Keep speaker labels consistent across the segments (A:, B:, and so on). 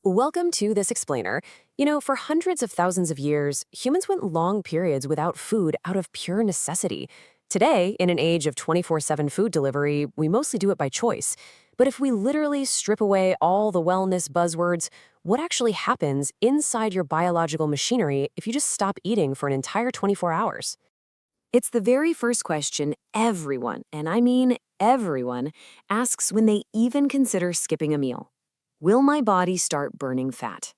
A: Welcome to This Explainer. For hundreds of thousands of years, humans went long periods without food out of pure necessity. Today, in an age of 24/7 food delivery, we mostly do it by choice. But if we literally strip away all the wellness buzzwords, what actually happens inside your biological machinery if you just stop eating for an entire 24 hours? It's the very first question everyone, and I mean everyone, asks when they even consider skipping a meal. Will my body start burning fat?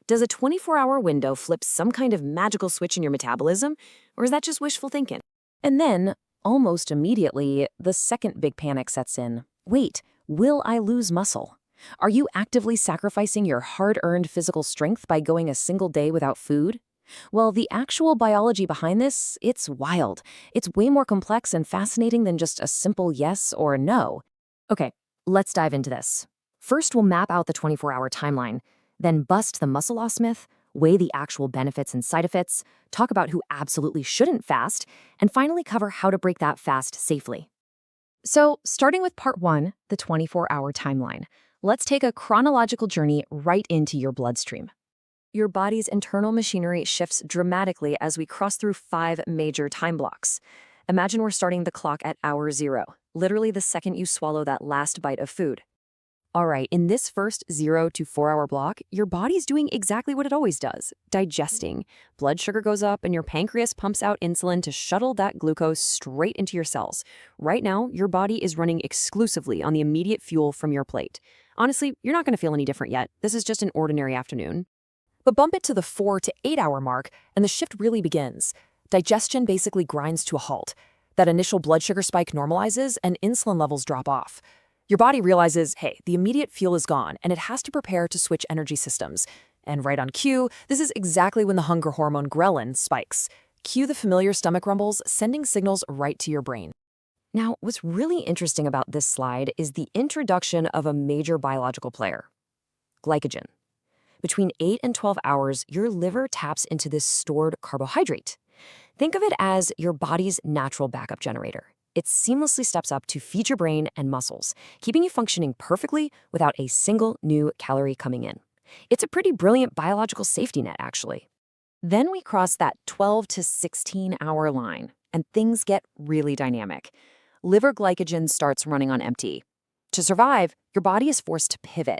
A: Does a 24-hour window flip some kind of magical switch in your metabolism, or is that just wishful thinking? And then, almost immediately, the second big panic sets in. Wait, will I lose muscle? Are you actively sacrificing your hard-earned physical strength by going a single day without food? Well, the actual biology behind this, it's wild. It's way more complex and fascinating than just a simple yes or no. Okay, let's dive into this. First, we'll map out the 24-hour timeline, then bust the muscle loss myth, weigh the actual benefits and side effects, talk about who absolutely shouldn't fast, and finally cover how to break that fast safely. So, starting with part 1, the 24-hour timeline, let's take a chronological journey right into your bloodstream. Your body's internal machinery shifts dramatically as we cross through 5 major time blocks. Imagine we're starting the clock at hour 0, literally the second you swallow that last bite of food. All right, in this first 0 to 4 hour block, your body's doing exactly what it always does, digesting. Blood sugar goes up and your pancreas pumps out insulin to shuttle that glucose straight into your cells. Right now, your body is running exclusively on the immediate fuel from your plate. Honestly, you're not going to feel any different yet. This is just an ordinary afternoon. But bump it to the 4 to 8 hour mark, and the shift really begins. Digestion basically grinds to a halt. That initial blood sugar spike normalizes and insulin levels drop off. Your body realizes, hey, the immediate fuel is gone, and it has to prepare to switch energy systems. And right on cue, this is exactly when the hunger hormone ghrelin spikes. Cue the familiar stomach rumbles, sending signals right to your brain. Now, what's really interesting about this slide is the introduction of a major biological player, glycogen. Between 8 and 12 hours, your liver taps into this stored carbohydrate. Think of it as your body's natural backup generator. It seamlessly steps up to feed your brain and muscles, keeping you functioning perfectly without a single new calorie coming in. It's a pretty brilliant biological safety net, actually. Then we cross that 12 to 16 hour line, and things get really dynamic. Liver glycogen starts running on empty. To survive, your body is forced to pivot,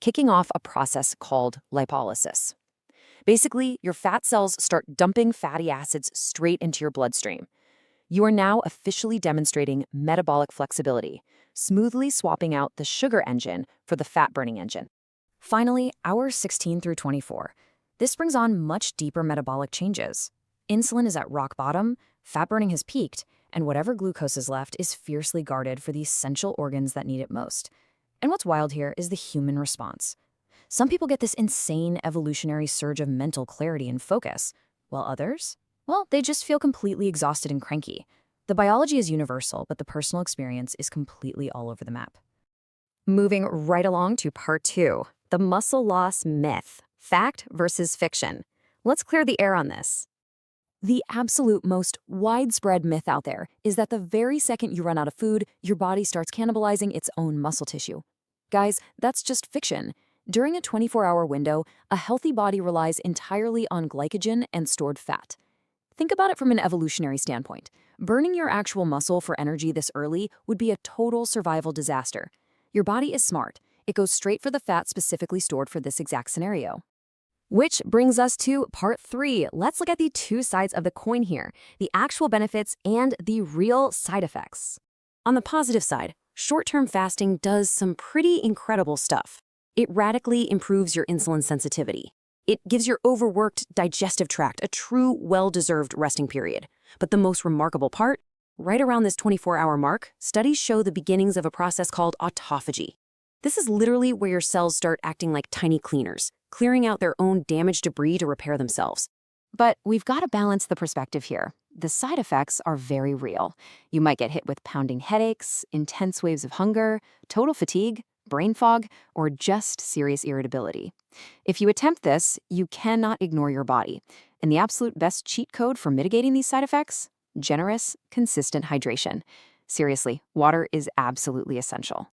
A: kicking off a process called lipolysis. Basically, your fat cells start dumping fatty acids straight into your bloodstream. You are now officially demonstrating metabolic flexibility, smoothly swapping out the sugar engine for the fat-burning engine. Finally, hours 16 through 24. This brings on much deeper metabolic changes. Insulin is at rock bottom, fat burning has peaked, and whatever glucose is left is fiercely guarded for the essential organs that need it most. And what's wild here is the human response. Some people get this insane evolutionary surge of mental clarity and focus, while others, well, they just feel completely exhausted and cranky. The biology is universal, but the personal experience is completely all over the map. Moving right along to part 2, the muscle loss myth, fact versus fiction. Let's clear the air on this. The absolute most widespread myth out there is that the very second you run out of food, your body starts cannibalizing its own muscle tissue. Guys, that's just fiction. During a 24-hour window, a healthy body relies entirely on glycogen and stored fat. Think about it from an evolutionary standpoint. Burning your actual muscle for energy this early would be a total survival disaster. Your body is smart. It goes straight for the fat specifically stored for this exact scenario. Which brings us to part 3. Let's look at the two sides of the coin here, the actual benefits and the real side effects. On the positive side, short-term fasting does some pretty incredible stuff. It radically improves your insulin sensitivity. It gives your overworked digestive tract a true, well-deserved resting period. But the most remarkable part, right around this 24-hour mark, studies show the beginnings of a process called autophagy. This is literally where your cells start acting like tiny cleaners, clearing out their own damaged debris to repair themselves. But we've got to balance the perspective here. The side effects are very real. You might get hit with pounding headaches, intense waves of hunger, total fatigue, brain fog, or just serious irritability. If you attempt this, you cannot ignore your body. And the absolute best cheat code for mitigating these side effects? Generous, consistent hydration. Seriously, water is absolutely essential.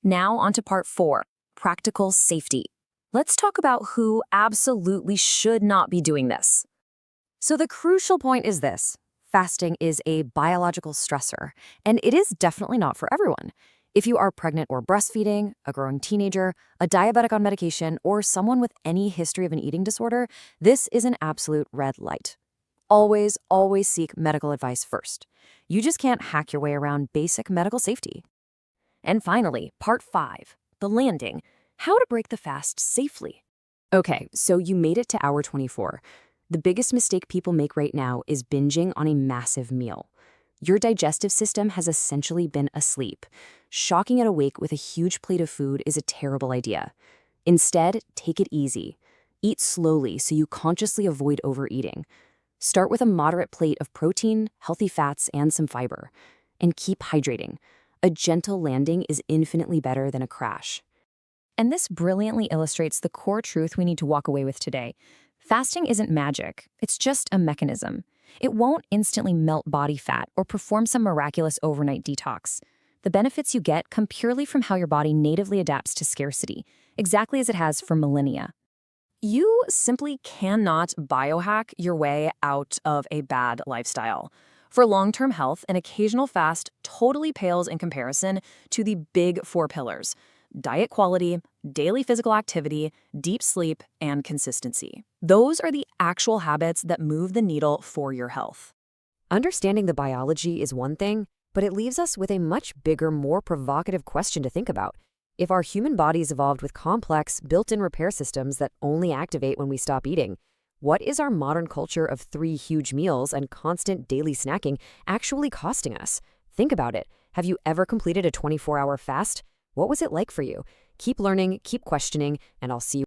A: Now onto part 4, practical safety.
B: Let's talk about who absolutely should not be doing this. So, the crucial point is this: fasting is a biological stressor, and it is definitely not for everyone. If you are pregnant or breastfeeding, a growing teenager, a diabetic on medication, or someone with any history of an eating disorder, this is an absolute red light. Always seek medical advice first. You just can't hack your way around basic medical safety. And finally, part 5, the landing: how to break the fast safely.
A: Okay, so you made it to hour 24. The biggest mistake people make right now is binging on a massive meal. Your digestive system has essentially been asleep. Shocking it awake with a huge plate of food is a terrible idea. Instead, take it easy. Eat slowly so you consciously avoid overeating. Start with a moderate plate of protein, healthy fats, and some fiber. And keep hydrating. A gentle landing is infinitely better than a crash.
B: And this brilliantly illustrates the core truth we need to walk away with today. Fasting isn't magic, it's just a mechanism. It won't instantly melt body fat or perform some miraculous overnight detox. The benefits you get come purely from how your body natively adapts to scarcity, exactly as it has for millennia.
C: You simply cannot biohack your way out of a bad lifestyle. For long-term health, an occasional fast totally pales in comparison to the big 4 pillars: diet quality, daily physical activity, deep sleep, and consistency. Those are the actual habits that move the needle for your health.
A: Understanding the biology is one thing, but it leaves us with a much bigger, more provocative question to think about. If our human bodies evolved with complex, built-in repair systems that only activate when we stop eating, what is our modern culture of 3 huge meals and constant daily snacking actually costing us? Think about it. Have you ever completed a 24-hour fast? What was it like for you? Keep learning, keep questioning, and I'll see you